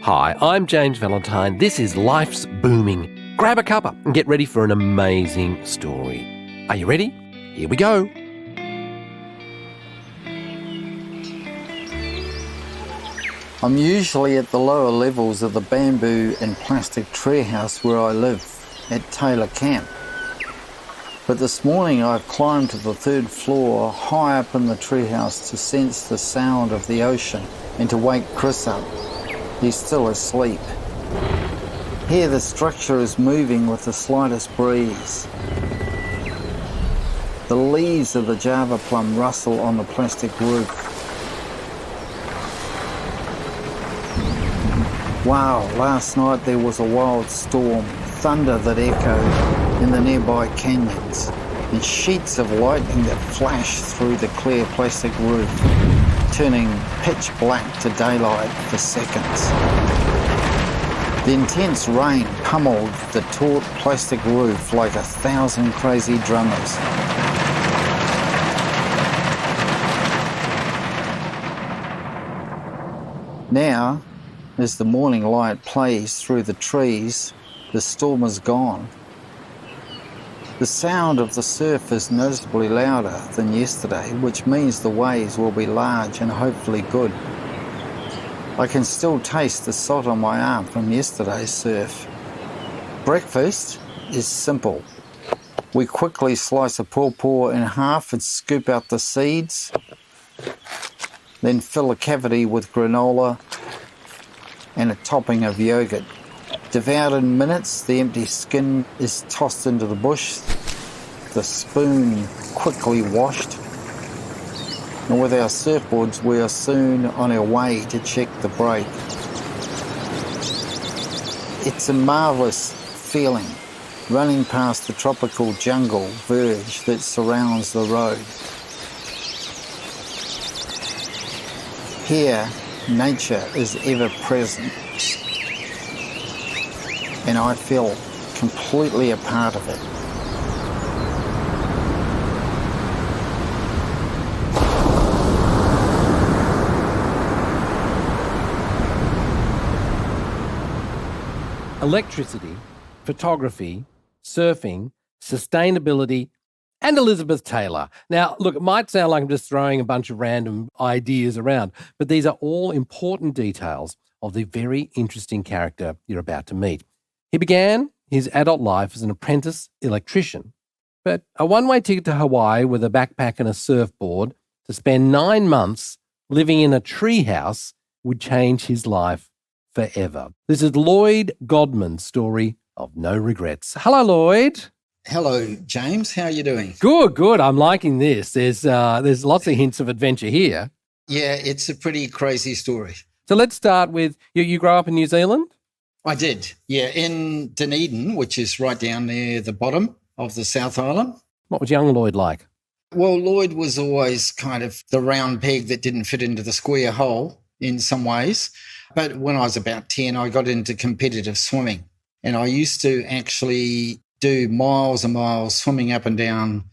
Hi, I'm James Valentine. This is Life's Booming. Grab a cuppa and get ready for an amazing story. Are you ready? Here we go. I'm usually at the lower levels of the bamboo and plastic treehouse where I live, at Taylor Camp. But this morning I've climbed to the third floor, high up in the treehouse, to sense the sound of the ocean and to wake Chris up. He's still asleep. Here the structure is moving with the slightest breeze. The leaves of the Java plum rustle on the plastic roof. Wow, last night there was a wild storm, thunder that echoed in the nearby canyons, and sheets of lightning that flashed through the clear plastic roof, turning pitch black to daylight for seconds. The intense rain pummeled the taut plastic roof like 1,000 crazy drummers. Now, as the morning light plays through the trees, the storm is gone. The sound of the surf is noticeably louder than yesterday, which means the waves will be large and hopefully good. I can still taste the salt on my arm from yesterday's surf. Breakfast is simple. We quickly slice a pawpaw in half and scoop out the seeds, then fill a cavity with granola and a topping of yogurt. Devoured in minutes, the empty skin is tossed into the bush, the spoon quickly washed, and with our surfboards we are soon on our way to check the break. It's a marvellous feeling, running past the tropical jungle verge that surrounds the road. Here, nature is ever present, and I feel completely a part of it. Electricity, photography, surfing, sustainability, and Elizabeth Taylor. Now, look, it might sound like I'm just throwing a bunch of random ideas around, but these are all important details of the very interesting character you're about to meet. He began his adult life as an apprentice electrician, but a one-way ticket to Hawaii with a backpack and a surfboard to spend 9 months living in a treehouse would change his life forever. This is Lloyd Godman's story of no regrets. Hello, Lloyd. Hello, James. How are you doing? Good. I'm liking this. There's lots of hints of adventure here. Yeah, it's a pretty crazy story. So let's start with, you grew up in New Zealand? I did, yeah, in Dunedin, which is right down near the bottom of the South Island. What was young Lloyd like? Well, Lloyd was always kind of the round peg that didn't fit into the square hole in some ways. But when I was about 10, I got into competitive swimming, and I used to actually do miles and miles swimming up and down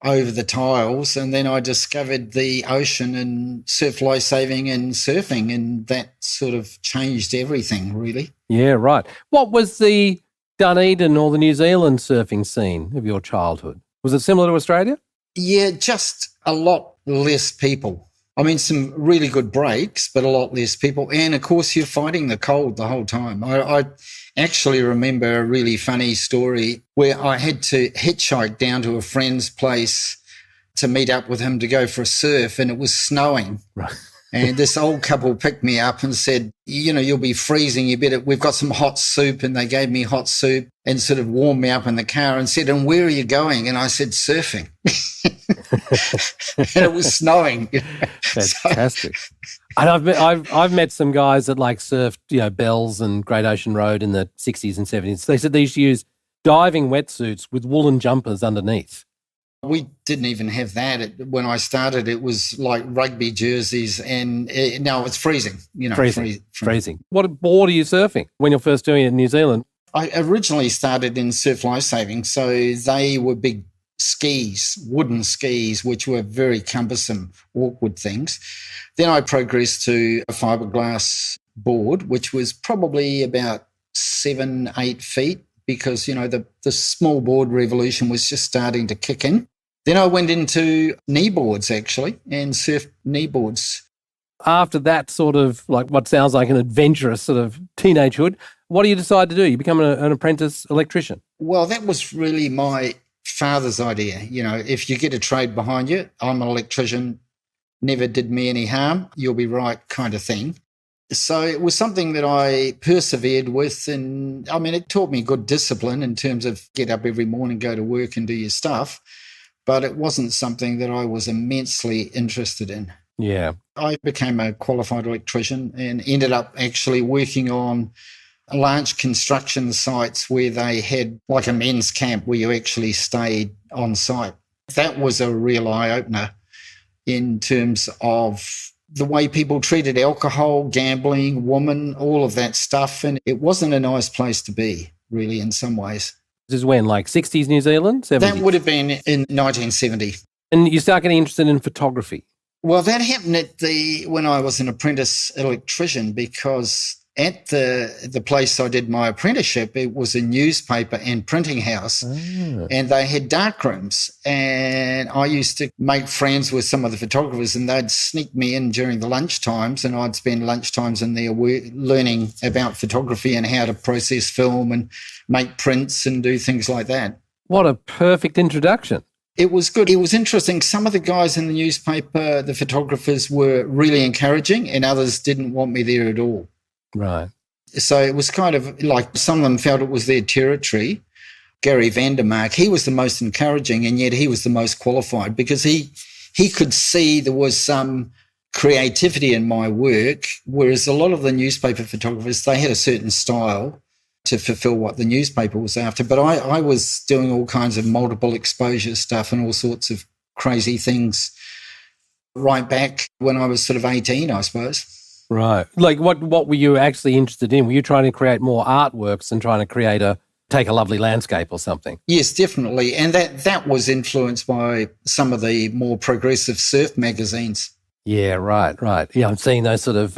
over the tiles, and then I discovered the ocean and surf lifesaving and surfing, and that sort of changed everything, really. Yeah, right. What was the Dunedin or the New Zealand surfing scene of your childhood? Was it similar to Australia? Yeah, just a lot less people. I mean, some really good breaks, but a lot less people. And, of course, you're fighting the cold the whole time. I actually remember a really funny story where I had to hitchhike down to a friend's place to meet up with him to go for a surf, and it was snowing. Right. And this old couple picked me up and said, you'll be freezing. We've got some hot soup. And they gave me hot soup and sort of warmed me up in the car and said, and where are you going? And I said, surfing. And it was snowing. Fantastic. And I've met some guys that surfed, Bells and Great Ocean Road in the 60s and 70s. They said they used to use diving wetsuits with woolen jumpers underneath. We didn't even have that. When I started, it was like rugby jerseys, and now it's freezing. Freezing. What board are you surfing when you're first doing it in New Zealand? I originally started in surf lifesaving, so they were big skis, wooden skis, which were very cumbersome, awkward things. Then I progressed to a fiberglass board, which was probably about 7-8 feet, because, the small board revolution was just starting to kick in. Then I went into kneeboards, actually, and surfed kneeboards. After that sort of like what sounds like an adventurous sort of teenagehood, what do you decide to do? You become an apprentice electrician. Well, that was really my father's idea. If you get a trade behind you, I'm an electrician, never did me any harm, you'll be right, kind of thing. So it was something that I persevered with, and it taught me good discipline in terms of get up every morning, go to work and do your stuff, but it wasn't something that I was immensely interested in. Yeah. I became a qualified electrician and ended up actually working on large construction sites where they had like a men's camp where you actually stayed on site. That was a real eye-opener in terms of the way people treated alcohol, gambling, women, all of that stuff. And it wasn't a nice place to be, really, in some ways. This is when, like 60s New Zealand? 70s? That would have been in 1970. And you start getting interested in photography? Well, that happened when I was an apprentice electrician, because at the place I did my apprenticeship, it was a newspaper and printing house, and they had dark rooms. And I used to make friends with some of the photographers, and they'd sneak me in during the lunch times, and I'd spend lunch times in there learning about photography and how to process film and make prints and do things like that. What a perfect introduction. It was good. It was interesting. Some of the guys in the newspaper, the photographers, were really encouraging, and others didn't want me there at all. Right. So it was kind of like some of them felt it was their territory. Gary Vandermark, he was the most encouraging, and yet he was the most qualified, because he could see there was some creativity in my work, whereas a lot of the newspaper photographers, they had a certain style to fulfill what the newspaper was after. But I was doing all kinds of multiple exposure stuff and all sorts of crazy things right back when I was sort of 18, I suppose. Right. Like what were you actually interested in? Were you trying to create more artworks than trying to take a lovely landscape or something? Yes, definitely. And that was influenced by some of the more progressive surf magazines. Yeah, right. Yeah, I'm seeing those sort of,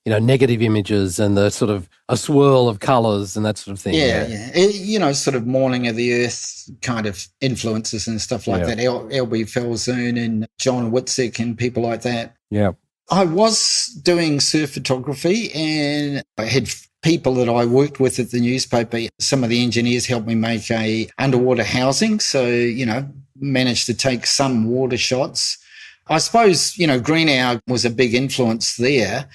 negative images and the sort of a swirl of colours and that sort of thing. Yeah. Sort of Morning of the Earth kind of influences and stuff like that. L.B. Falzone and John Whitsick and people like that. Yeah. I was doing surf photography, and I had people that I worked with at the newspaper. Some of the engineers helped me make a underwater housing, so, managed to take some water shots. I suppose, Greenough was a big influence there,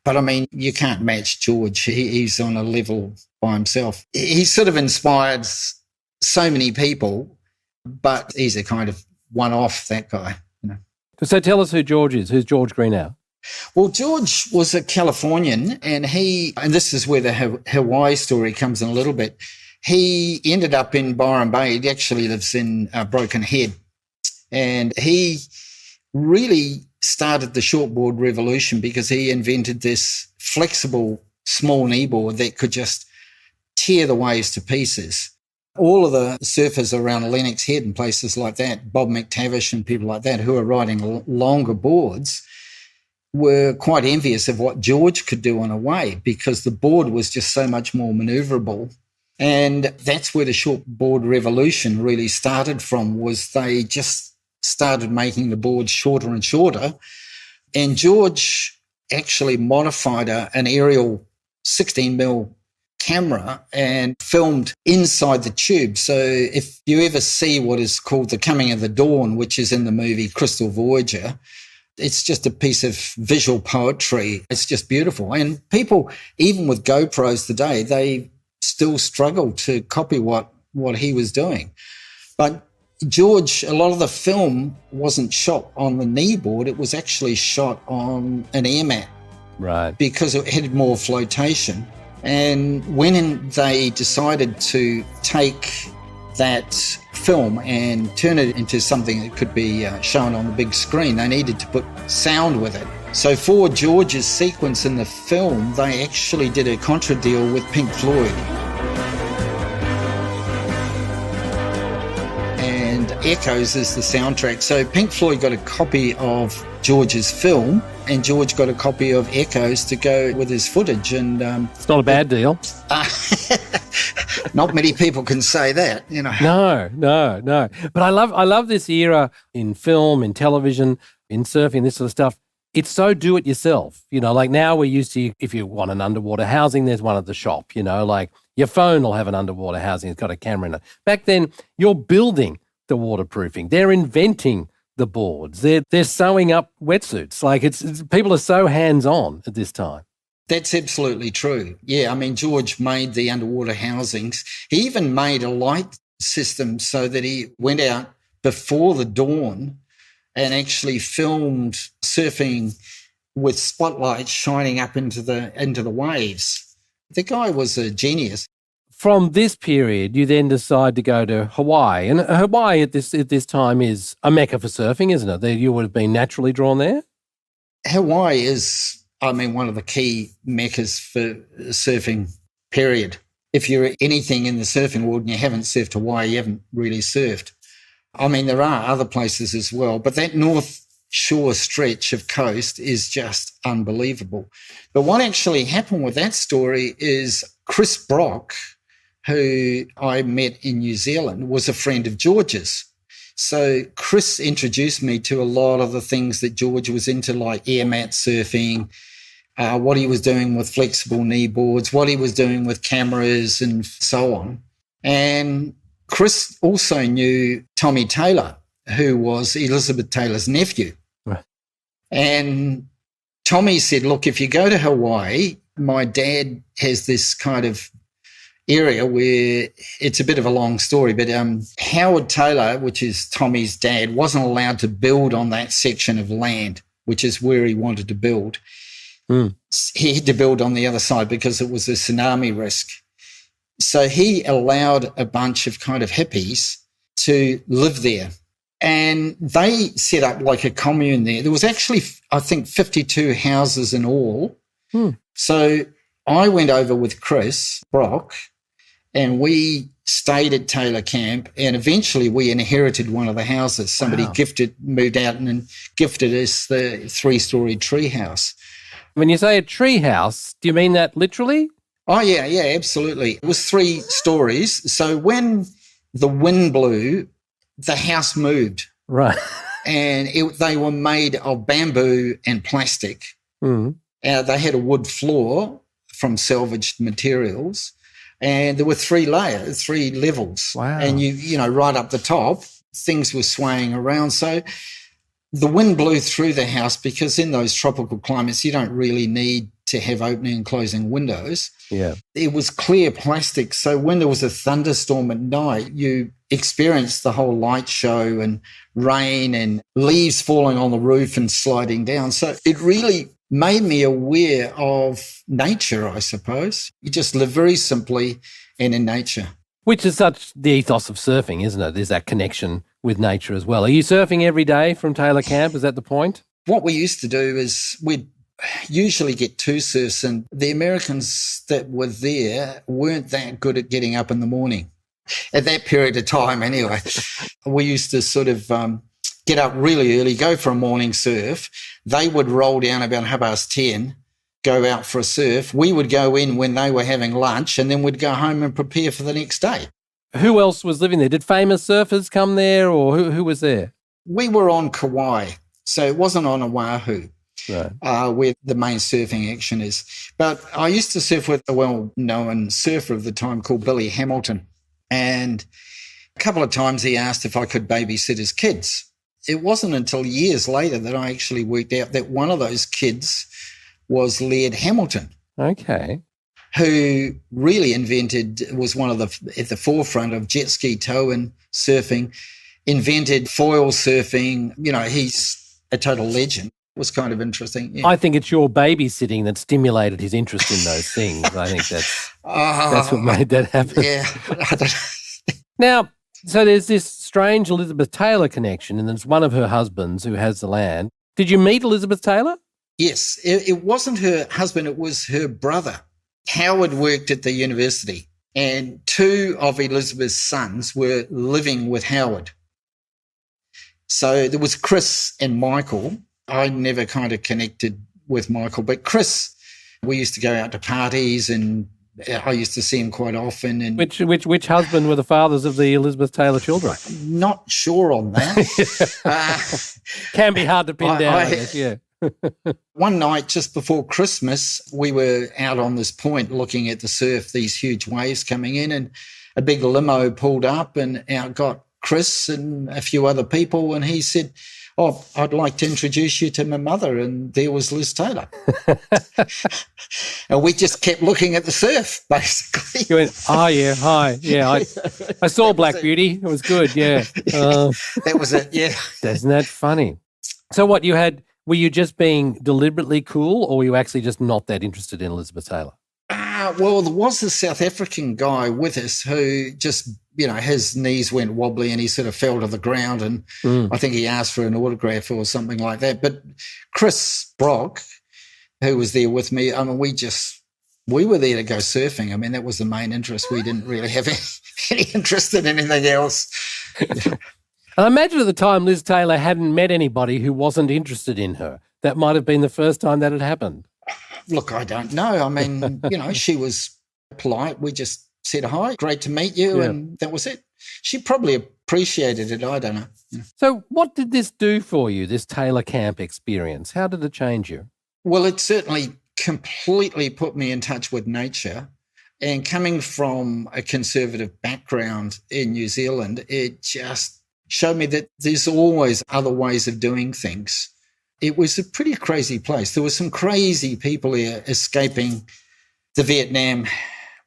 but you can't match George. He's on a level by himself. He sort of inspired so many people, but he's a kind of one-off, that guy. So tell us who George is. Who's George Greenough? Well, George was a Californian, and this is where the Hawaii story comes in a little bit. He ended up in Byron Bay. He actually lives in Broken Head, and he really started the shortboard revolution because he invented this flexible small kneeboard that could just tear the waves to pieces. All of the surfers around Lennox Head and places like that, Bob McTavish and people like that who are riding longer boards, were quite envious of what George could do on a wave, because the board was just so much more manoeuvrable. And that's where the shortboard revolution really started from, was they just started making the boards shorter and shorter. And George actually modified an aerial 16mm camera and filmed inside the tube. So if you ever see what is called The Coming of the Dawn, which is in the movie Crystal Voyager, it's just a piece of visual poetry. It's just beautiful. And people, even with GoPros today, they still struggle to copy what he was doing. But George, a lot of the film wasn't shot on the kneeboard. It was actually shot on an air mat. Right. Because it had more flotation. And when they decided to take that film and turn it into something that could be shown on the big screen, they needed to put sound with it. So for George's sequence in the film, they actually did a contra deal with Pink Floyd. And Echoes is the soundtrack. So Pink Floyd got a copy of George's film, and George got a copy of Echoes to go with his footage. And It's not a bad deal. not many people can say that, you know. No. But I love this era in film, in television, in surfing, this sort of stuff. It's so do-it-yourself. You know, like now we're used to, if you want an underwater housing, there's one at the shop, you know, like your phone will have an underwater housing. It's got a camera in it. Back then, you're building the waterproofing. They're inventing the boards. They're sewing up wetsuits. Like it's people are so hands-on at this time. That's absolutely true. Yeah, I mean, George made the underwater housings. He even made a light system so that he went out before the dawn and actually filmed surfing with spotlights shining up into the waves. The guy was a genius. From this period, you then decide to go to Hawaii. And Hawaii at this time is a mecca for surfing, isn't it? You would have been naturally drawn there? Hawaii is, I mean, one of the key meccas for surfing, period. If you're anything in the surfing world and you haven't surfed Hawaii, you haven't really surfed. I mean, there are other places as well, but that North Shore stretch of coast is just unbelievable. But what actually happened with that story is Chris Brock, who I met in New Zealand, was a friend of George's. So Chris introduced me to a lot of the things that George was into, like air mat surfing, what he was doing with flexible knee boards, what he was doing with cameras and so on. And Chris also knew Tommy Taylor, who was Elizabeth Taylor's nephew. Right. And Tommy said, look, if you go to Hawaii, my dad has this kind of area where it's a bit of a long story, but Howard Taylor, which is Tommy's dad, wasn't allowed to build on that section of land, which is where he wanted to build. He had to build on the other side because it was a tsunami risk. So he allowed a bunch of kind of hippies to live there. And they set up like a commune there. There was actually, I think, 52 houses in all. So I went over with Chris Brock and we stayed at Taylor Camp, and eventually we inherited one of the houses. Somebody moved out and gifted us the 3-story treehouse. When you say a treehouse, do you mean that literally? Oh, yeah, absolutely. It was 3 stories. So when the wind blew, the house moved. Right. And they were made of bamboo and plastic. They had a wood floor from salvaged materials. And there were 3 layers, 3 levels. Wow. And you know, right up the top, things were swaying around. So the wind blew through the house because in those tropical climates, you don't really need to have opening and closing windows. Yeah. It was clear plastic. So when there was a thunderstorm at night, you experienced the whole light show and rain and leaves falling on the roof and sliding down. So it really made me aware of nature, I suppose. You just live very simply and in nature. Which is such the ethos of surfing, isn't it? There's that connection with nature as well. Are you surfing every day from Taylor Camp? Is that the point? What we used to do is we'd usually get 2 surfs, and the Americans that were there weren't that good at getting up in the morning. At that period of time anyway, we used to sort of get up really early, go for a morning surf. They would roll down about 10:30, go out for a surf. We would go in when they were having lunch, and then we'd go home and prepare for the next day. Who else was living there? Did famous surfers come there, or who was there? We were on Kauai, so it wasn't on Oahu. Right. Where the main surfing action is. But I used to surf with a well-known surfer of the time called Billy Hamilton. And a couple of times he asked if I could babysit his kids. It wasn't until years later that I actually worked out that one of those kids was Lloyd Hamilton. Okay. Who really was one of at the forefront of jet ski tow and surfing, invented foil surfing. You know, he's a total legend. Was kind of interesting. Yeah. I think it's your babysitting that stimulated his interest in those things. I think that's what made that happen. Yeah. Now, so there's this strange Elizabeth Taylor connection, and there's one of her husbands who has the land. Did you meet Elizabeth Taylor? Yes. It wasn't her husband, it was her brother. Howard worked at the university, and 2 of Elizabeth's sons were living with Howard. So there was Chris and Michael. I never kind of connected with Michael, but Chris, we used to go out to parties and I used to see him quite often. And Which husband were the fathers of the Elizabeth Taylor children? Not sure on that. Can be hard to pin down, I guess, yeah. One night just before Christmas, we were out on this point looking at the surf, these huge waves coming in, and a big limo pulled up and out got Chris and a few other people, and he said, "Oh, I'd like to introduce you to my mother," and there was Liz Taylor. And we just kept looking at the surf, basically. You went, "Oh, yeah, hi. Yeah, I saw Black Beauty. It was good, yeah." That was it, yeah. Isn't that funny? So what you had, were you just being deliberately cool, or were you actually just not that interested in Elizabeth Taylor? Well, there was a South African guy with us who just, his knees went wobbly and he sort of fell to the ground, and I think he asked for an autograph or something like that. But Chris Brock, who was there with me, I mean, we were there to go surfing. I mean, that was the main interest. We didn't really have any interest in anything else. And I imagine at the time Liz Taylor hadn't met anybody who wasn't interested in her. That might have been the first time that had happened. Look, I don't know. I mean, she was polite. We just said, "Hi, great to meet you," and that was it. She probably appreciated it. I don't know. So what did this do for you, this Taylor camp experience? How did it change you? Well, it certainly completely put me in touch with nature. And coming from a conservative background in New Zealand, it just showed me that there's always other ways of doing things. It was a pretty crazy place. There were some crazy people here escaping the Vietnam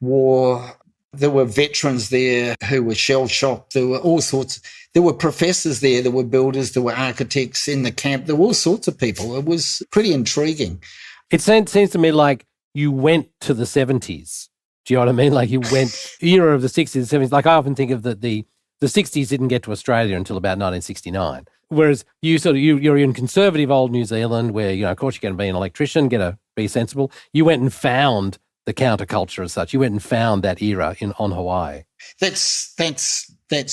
War. There were veterans there who were shell-shocked. There were all sorts. There were professors there. There were builders. There were architects in the camp. There were all sorts of people. It was pretty intriguing. It seems to me like you went to the 70s. Do you know what I mean? Like you went era of the 60s and 70s. Like I often think of the 60s didn't get to Australia until about 1969. Whereas you're in conservative old New Zealand where, of course, you're going to be an electrician, be sensible. You went and found the counterculture as such. You went and found that era on Hawaii. That's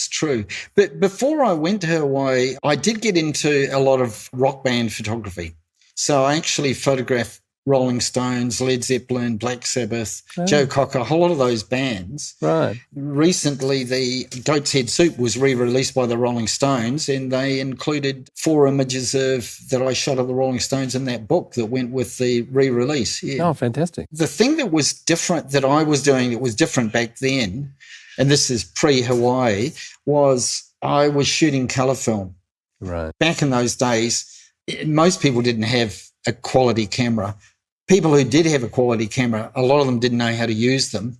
true. But before I went to Hawaii, I did get into a lot of rock band photography. So I actually photographed Rolling Stones, Led Zeppelin, Black Sabbath, Joe Cocker, a whole lot of those bands. Right. Recently, the Goat's Head Soup was re-released by the Rolling Stones, and they included 4 images that I shot of the Rolling Stones in that book that went with the re-release. Yeah. Oh, fantastic. The thing that was different that I was doing that was different back then, and this is pre-Hawaii, was I was shooting colour film. Right. Back in those days, most people didn't have a quality camera. People who did have a quality camera, a lot of them didn't know how to use them.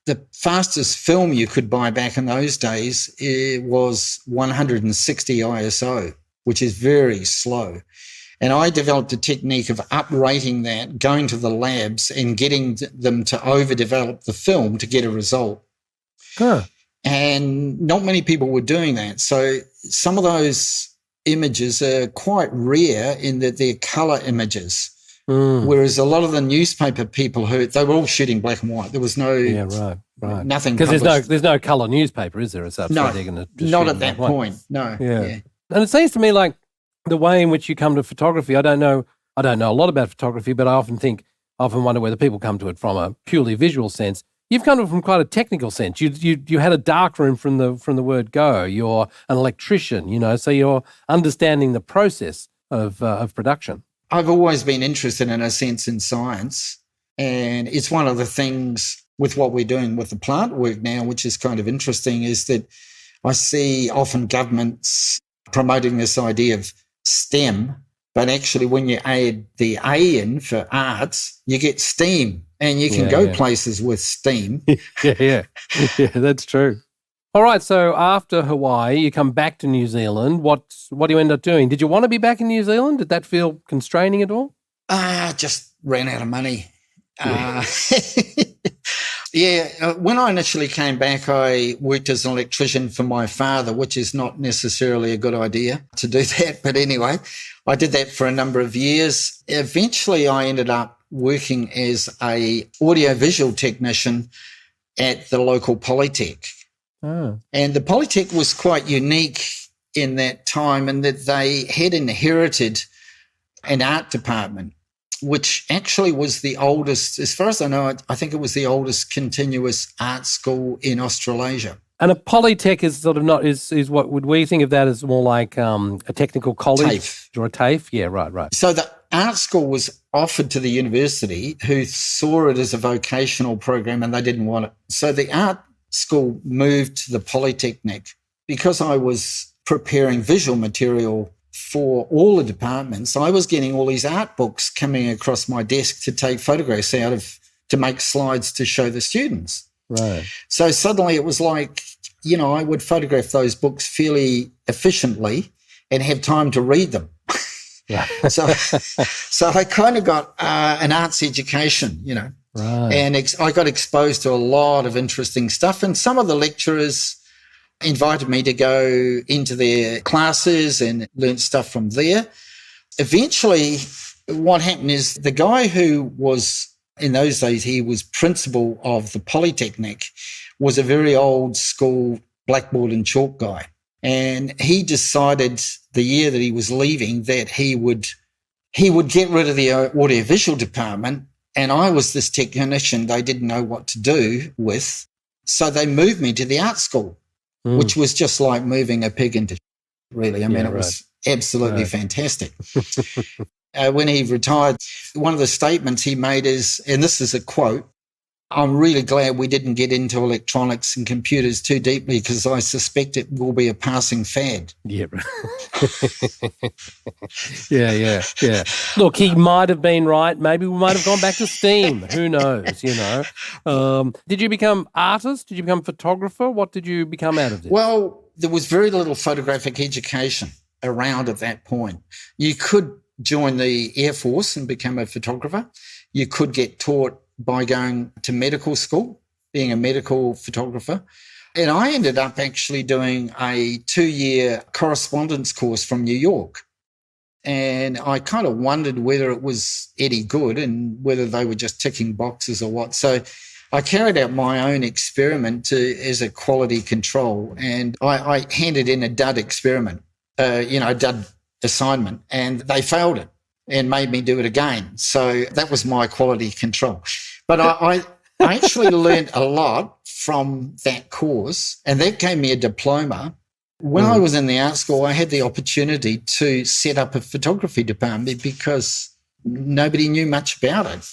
The fastest film you could buy back in those days was 160 ISO, which is very slow. And I developed a technique of uprating that, going to the labs and getting them to overdevelop the film to get a result. Huh. And not many people were doing that. So some of those images are quite rare in that they're colour images. Whereas a lot of the newspaper people they were all shooting black and white. There was no right nothing because there's no colour newspaper, is there? As such? No, so not at that point. No. Yeah. And it seems to me like the way in which you come to photography. I don't know a lot about photography, but I often wonder whether people come to it from a purely visual sense. You've come to it from quite a technical sense. You had a dark room from the word go. You're an electrician, so you're understanding the process of production. I've always been interested in a sense in science, and it's one of the things with what we're doing with the plant work now, which is kind of interesting, is that I see often governments promoting this idea of STEM, but actually when you add the A in for arts, you get STEAM, and you can go places with STEAM. Yeah, that's true. All right, so after Hawaii, you come back to New Zealand. What do you end up doing? Did you want to be back in New Zealand? Did that feel constraining at all? Just ran out of money. When I initially came back, I worked as an electrician for my father, which is not necessarily a good idea to do that. But anyway, I did that for a number of years. Eventually, I ended up working as a audiovisual technician at the local Polytech. Oh. And the Polytech was quite unique in that time, and that they had inherited an art department, which actually was the oldest, as far as I know, I think it was the oldest continuous art school in Australasia. And a polytech is sort of not, is what would we think of that as more like a technical college? TAFE. Or a TAFE? Yeah, right. So the art school was offered to the university, who saw it as a vocational program and they didn't want it. So the art school moved to the Polytechnic. Because I was preparing visual material for all the departments, I was getting all these art books coming across my desk to take photographs out of, to make slides to show the students. Right. So suddenly it was like, I would photograph those books fairly efficiently and have time to read them. Yeah. So I kind of got an arts education, Right. and I got exposed to a lot of interesting stuff. And some of the lecturers invited me to go into their classes and learn stuff from there. Eventually, what happened is the guy who was, in those days, he was principal of the Polytechnic, was a very old school blackboard and chalk guy. And he decided the year that he was leaving that he would get rid of the audiovisual department. And I was this technician they didn't know what to do with. So they moved me to the art school, which was just like moving a pig into really. I mean, it was absolutely fantastic. When he retired, one of the statements he made is, and this is a quote, "I'm really glad we didn't get into electronics and computers too deeply because I suspect it will be a passing fad." Yeah. Yeah. Look, he might have been right. Maybe we might have gone back to STEAM. Who knows, Did you become artist? Did you become photographer? What did you become out of this? Well, there was very little photographic education around at that point. You could join the Air Force and become a photographer. You could get taught by going to medical school, being a medical photographer. And I ended up actually doing a 2-year correspondence course from New York. And I kind of wondered whether it was any good and whether they were just ticking boxes or what. So I carried out my own experiment as a quality control. And I handed in a dud experiment, a dud assignment, and they failed it and made me do it again. So that was my quality control. But I actually learned a lot from that course, and that gave me a diploma. When I was in the art school, I had the opportunity to set up a photography department because nobody knew much about it.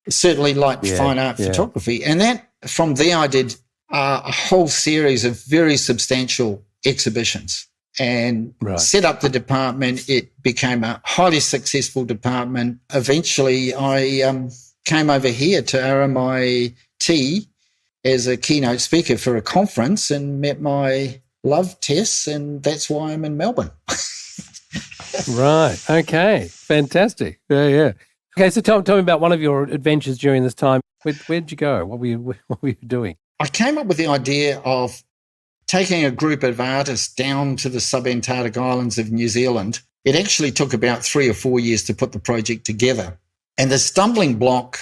Certainly like fine art photography. And that, from there, I did a whole series of very substantial exhibitions and set up the department. It became a highly successful department. Eventually, I came over here to RMIT as a keynote speaker for a conference and met my love, Tess, and that's why I'm in Melbourne. Right. Okay. Fantastic. Yeah. Okay, so tell me about one of your adventures during this time. Where'd you go? What were you doing? I came up with the idea of taking a group of artists down to the subantarctic islands of New Zealand. It actually took about 3 or 4 years to put the project together. And the stumbling block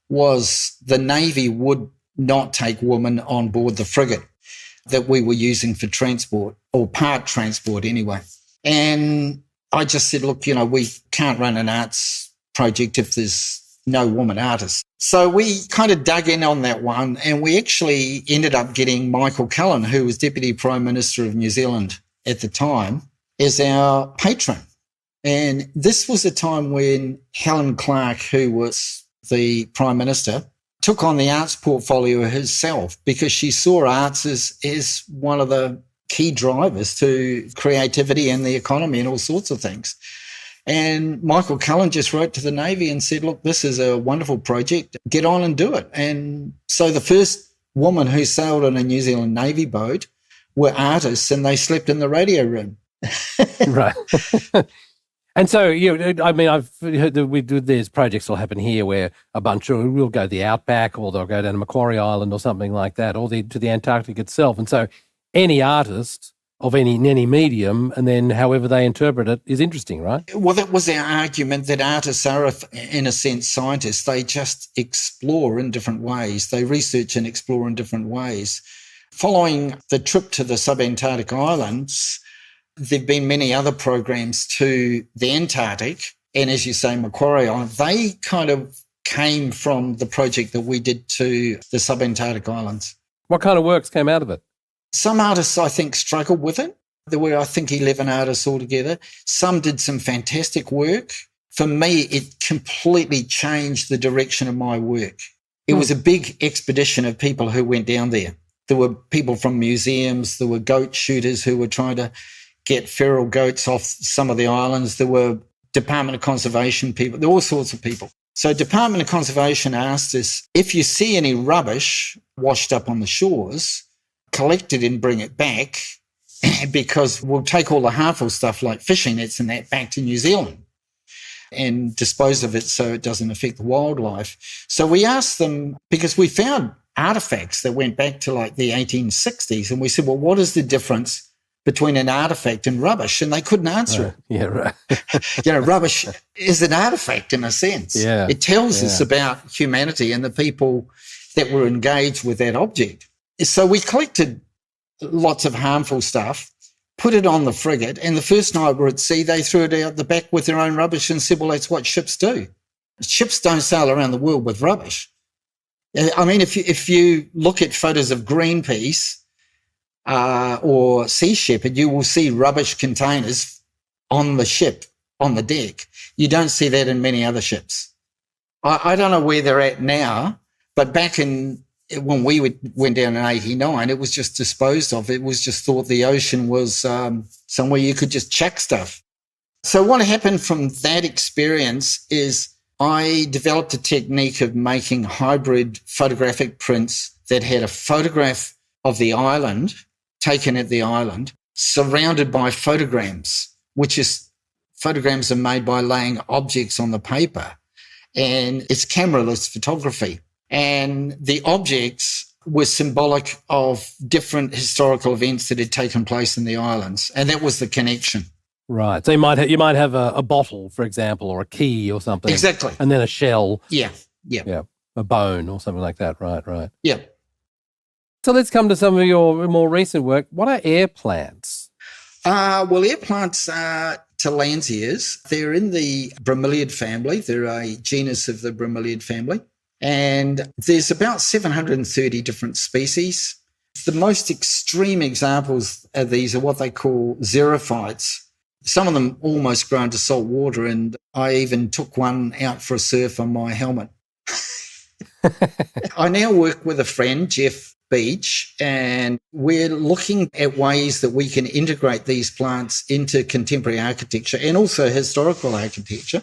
was the Navy would not take women on board the frigate that we were using for transport, or part transport anyway. And I just said, look, we can't run an arts project if there's no woman artists. So we kind of dug in on that one, and we actually ended up getting Michael Cullen, who was Deputy Prime Minister of New Zealand at the time, as our patron. And this was a time when Helen Clark, who was the Prime Minister, took on the arts portfolio herself because she saw arts as one of the key drivers to creativity and the economy and all sorts of things. And Michael Cullen just wrote to the Navy and said, look, this is a wonderful project. Get on and do it. And so the first woman who sailed on a New Zealand Navy boat were artists, and they slept in the radio room. Right. And so, I've heard that there's projects will happen here where a bunch of will go to the outback, or they'll go down to Macquarie Island or something like that, or to the Antarctic itself. And so any artist of any medium, and then however they interpret it, is interesting, right? Well, that was our argument, that artists are, in a sense, scientists. They just explore in different ways. They research and explore in different ways. Following the trip to the subantarctic islands, there've been many other programs to the Antarctic, and as you say, Macquarie Island. They kind of came from the project that we did to the subantarctic islands. What kind of works came out of it? Some artists, I think, struggled with it. There were, I think, 11 artists altogether. Some did some fantastic work. For me, it completely changed the direction of my work. It was a big expedition of people who went down there. There were people from museums. There were goat shooters who were trying to get feral goats off some of the islands. There were Department of Conservation people. There were all sorts of people. So Department of Conservation asked us, if you see any rubbish washed up on the shores, collect it and bring it back, because we'll take all the harmful stuff like fishing nets and that back to New Zealand and dispose of it so it doesn't affect the wildlife. So we asked them, because we found artifacts that went back to like the 1860s, and we said, well, what is the difference between an artifact and rubbish? And they couldn't answer it. Yeah, right. Rubbish is an artifact in a sense. Yeah. It tells us about humanity and the people that were engaged with that object. So we collected lots of harmful stuff, put it on the frigate, and the first night we're at sea, they threw it out the back with their own rubbish and said, well, that's what ships do. Ships don't sail around the world with rubbish. I mean, if you look at photos of Greenpeace or Sea Shepherd, you will see rubbish containers on the ship, on the deck. You don't see that in many other ships. I don't know where they're at now, but back when we went down in 1989, it was just disposed of. It was just thought the ocean was somewhere you could just chuck stuff. So what happened from that experience is I developed a technique of making hybrid photographic prints that had a photograph of the island, taken at the island, surrounded by photograms, which is photograms are made by laying objects on the paper. And it's cameraless photography. And the objects were symbolic of different historical events that had taken place in the islands. And that was the connection. Right. So you might have a bottle, for example, or a key or something. Exactly. And then a shell. Yeah. A bone or something like that. Right. Yeah. So let's come to some of your more recent work. What are air plants? Well, air plants are Talensias. They're in the bromeliad family. They're a genus of the bromeliad family. And there's about 730 different species. The most extreme examples of these are what they call xerophytes. Some of them almost grow into salt water, and I even took one out for a surf on my helmet. I now work with a friend, Jeff Beach, and we're looking at ways that we can integrate these plants into contemporary architecture and also historical architecture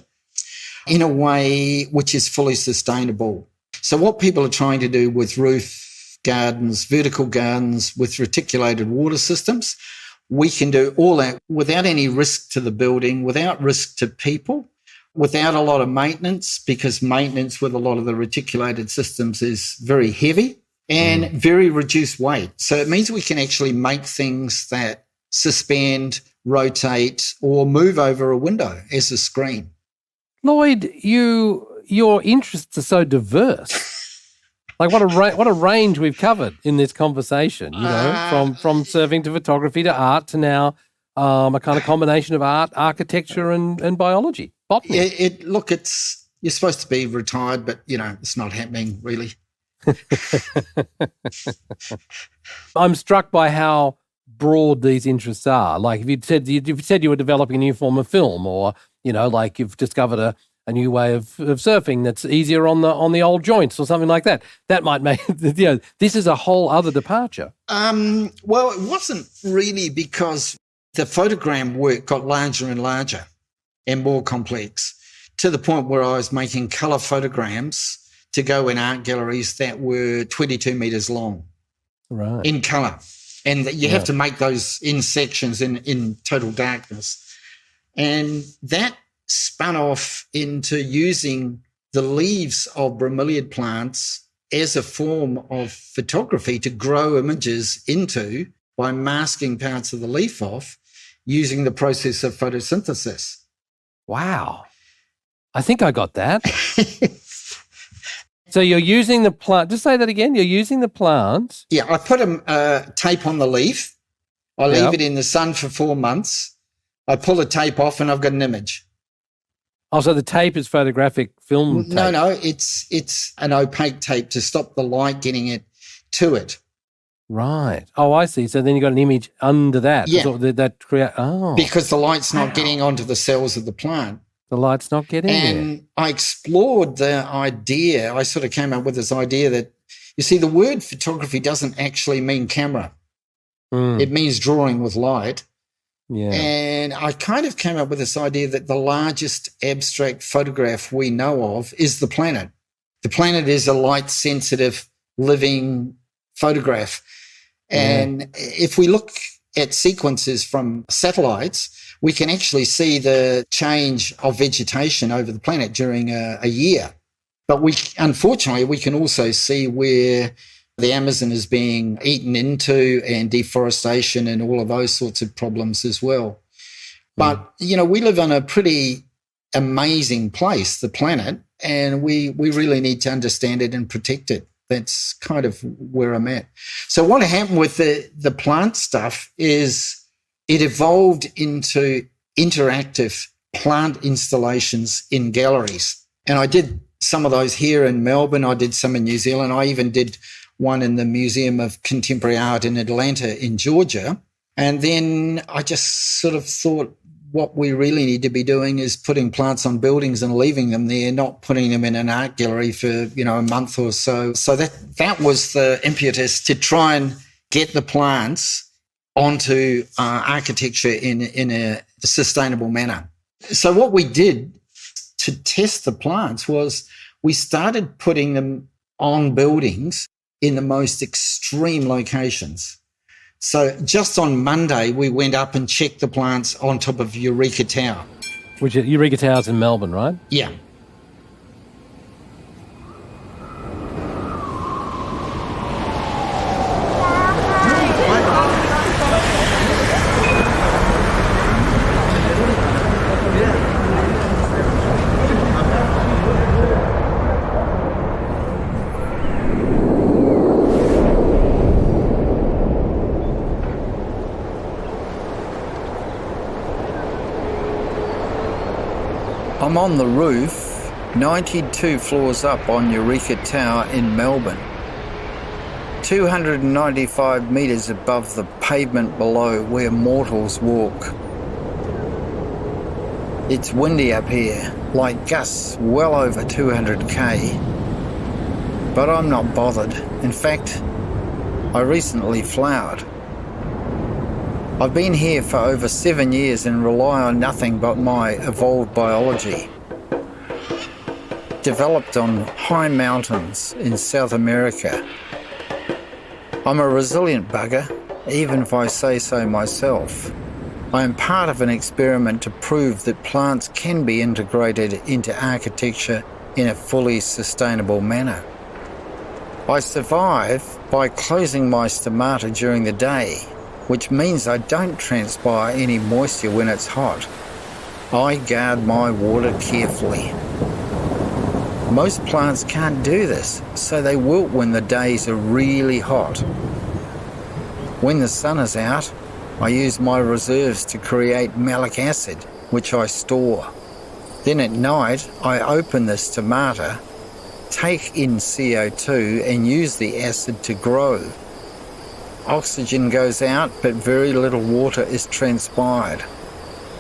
in a way which is fully sustainable. So what people are trying to do with roof gardens, vertical gardens with reticulated water systems, we can do all that without any risk to the building, without risk to people, without a lot of maintenance, because maintenance with a lot of the reticulated systems is very heavy and very reduced weight. So it means we can actually make things that suspend, rotate, or move over a window as a screen. Lloyd, your interests are so diverse. Like what a range we've covered in this conversation, from surfing to photography to art to now a kind of combination of art, architecture and biology, botany. You're supposed to be retired, but, it's not happening really. I'm struck by how broad these interests are. Like if you said you were developing a new form of film, or like you've discovered a new way of surfing that's easier on the old joints or something like that, that might make this is a whole other departure. Well, it wasn't really, because the photogram work got larger and larger and more complex, to the point where I was making colour photograms to go in art galleries that were 22 metres long, right, in colour. And you have to make those in sections in total darkness. And that spun off into using the leaves of bromeliad plants as a form of photography to grow images into by masking parts of the leaf off using the process of photosynthesis. Wow. I think I got that. So you're using the plant. Just say that again. You're using the plant. Yeah, I put a tape on the leaf, I leave Yep. it in the sun for 4 months. I pull the tape off and I've got an image. Oh, so the tape is photographic film tape. No, it's an opaque tape to stop the light getting it to it. Right. Oh, I see. So then you got an image under that. Yeah. So that create. Oh, Because the light's not getting onto the cells of the plant. the light's not getting there. And I explored the idea. I sort of came up with this idea that, you see, the word photography doesn't actually mean camera. It means drawing with light. Yeah. And I kind of came up with this idea that the largest abstract photograph we know of is the planet. The planet is a light-sensitive, living photograph. And if we look at sequences from satellites, we can actually see the change of vegetation over the planet during a year. But unfortunately, we can also see where the Amazon is being eaten into and deforestation and all of those sorts of problems as well. But, you know, we live on a pretty amazing place, the planet, and we really need to understand it and protect it. That's kind of where I'm at. So what happened with the plant stuff is it evolved into interactive plant installations in galleries. And I did some of those here in Melbourne. I did some in New Zealand. I even did one in the Museum of Contemporary Art in Atlanta in Georgia. And then I just sort of thought what we really need to be doing is putting plants on buildings and leaving them there, not putting them in an art gallery for, you know, a month or so. So that was the impetus to try and get the plants onto architecture in a sustainable manner. So what we did to test the plants was we started putting them on buildings in the most extreme locations. So just on Monday, we went up and checked the plants on top of Eureka Tower. Which is Eureka Tower's in Melbourne, right? Yeah. I'm on the roof, 92 floors up on Eureka Tower in Melbourne. 295 metres above the pavement below where mortals walk. It's windy up here, like gusts well over 200k. But I'm not bothered. In fact, I recently flowered. I've been here for over 7 years and rely on nothing but my evolved biology. Developed on high mountains in South America. I'm a resilient bugger, even if I say so myself. I am part of an experiment to prove that plants can be integrated into architecture in a fully sustainable manner. I survive by closing my stomata during the day, which means I don't transpire any moisture when it's hot. I guard my water carefully. Most plants can't do this, so they wilt when the days are really hot. When the sun is out, I use my reserves to create malic acid, which I store. Then at night, I open the stomata, take in CO2 and use the acid to grow. Oxygen goes out, but very little water is transpired.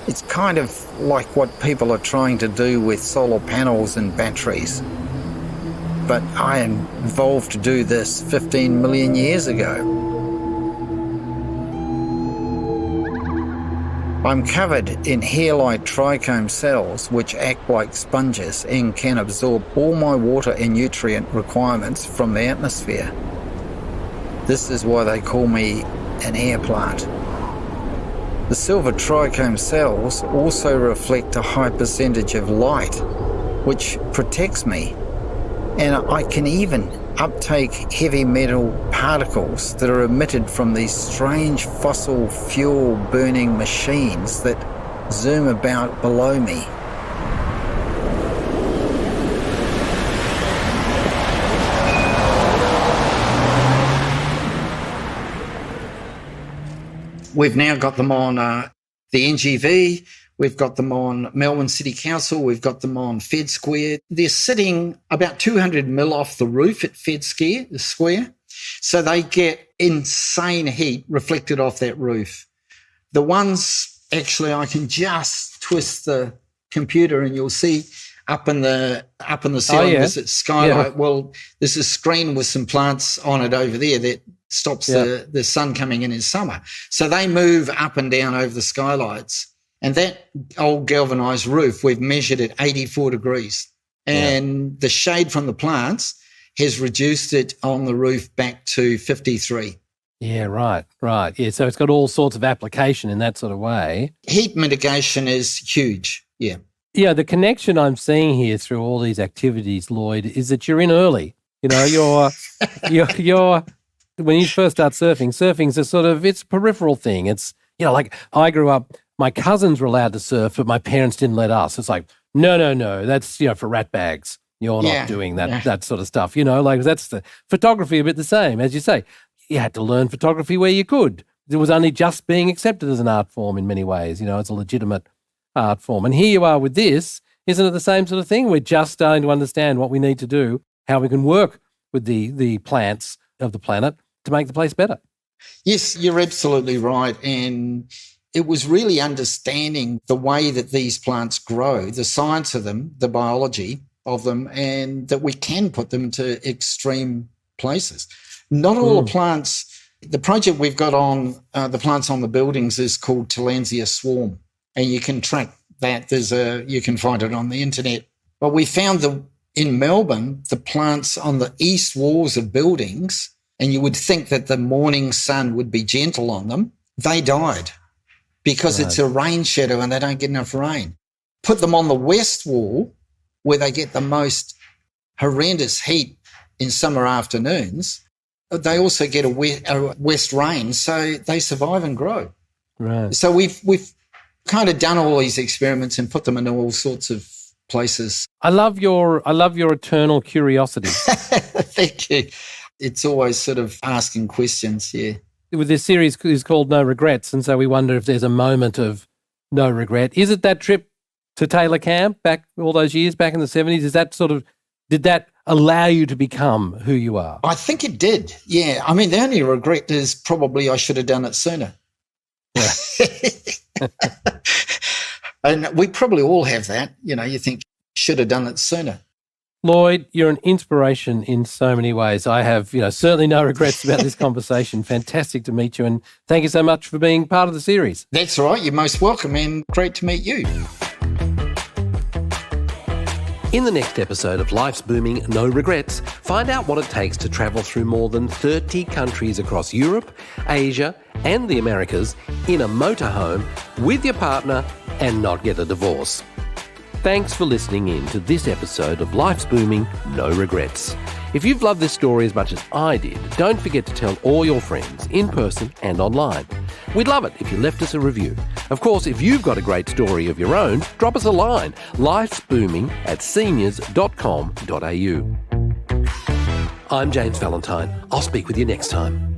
It's kind of like what people are trying to do with solar panels and batteries. But I evolved to do this 15 million years ago. I'm covered in hair-like trichome cells which act like sponges and can absorb all my water and nutrient requirements from the atmosphere. This is why they call me an air plant. The silver trichome cells also reflect a high percentage of light, which protects me, and I can even uptake heavy metal particles that are emitted from these strange fossil fuel burning machines that zoom about below me. We've now got them on the NGV. We've got them on Melbourne City Council. We've got them on Fed Square. They're sitting about 200 mil off the roof at Fed Square. So they get insane heat reflected off that roof. The ones, actually, I can just twist the computer and you'll see up in the ceiling, this is skylight. Yeah. Well, there's a screen with some plants on it over there that stops the sun coming in summer. So they move up and down over the skylights. And that old galvanized roof, we've measured at 84 degrees. And the shade from the plants has reduced it on the roof back to 53. Yeah, right. Yeah, so it's got all sorts of application in that sort of way. Heat mitigation is huge, yeah. Yeah, the connection I'm seeing here through all these activities, Lloyd, is that you're in early. You know, you're when you first start surfing's a sort of, it's a peripheral thing. It's, you know, like I grew up, my cousins were allowed to surf, but my parents didn't let us. It's like, no, that's, you know, for rat bags. You're not doing that sort of stuff. You know, like that's the photography, a bit the same. As you say, you had to learn photography where you could. It was only just being accepted as an art form in many ways. You know, it's a legitimate art form. And here you are with this. Isn't it the same sort of thing? We're just starting to understand what we need to do, how we can work with the plants of the planet to make the place better. Yes, you're absolutely right. And it was really understanding the way that these plants grow, the science of them, the biology of them, and that we can put them to extreme places. Not all the plants, the project we've got on the plants on the buildings is called Talensia Swarm, and you can track that. You can find it on the internet. But we found in Melbourne, the plants on the east walls of buildings, and you would think that the morning sun would be gentle on them, they died because it's a rain shadow and they don't get enough rain. Put them on the west wall where they get the most horrendous heat in summer afternoons. They also get a west rain, so they survive and grow. Right. So we've kind of done all these experiments and put them in all sorts of places. I love your eternal curiosity. Thank you. It's always sort of asking questions, yeah. With this series is called No Regrets, and so we wonder if there's a moment of no regret. Is it that trip to Taylor Camp back all those years back in the 70s? Is that did that allow you to become who you are? I think it did, yeah. I mean, the only regret is probably I should have done it sooner. Yeah. And we probably all have that. You know, you think, should have done it sooner. Lloyd, you're an inspiration in so many ways. I have, certainly no regrets about this conversation. Fantastic to meet you, and thank you so much for being part of the series. That's right. You're most welcome, and great to meet you. In the next episode of Life's Booming No Regrets, find out what it takes to travel through more than 30 countries across Europe, Asia and the Americas in a motorhome with your partner and not get a divorce. Thanks for listening in to this episode of Life's Booming No Regrets. If you've loved this story as much as I did, don't forget to tell all your friends in person and online. We'd love it if you left us a review. Of course, if you've got a great story of your own, drop us a line, lifesbooming@seniors.com.au. I'm James Valentine. I'll speak with you next time.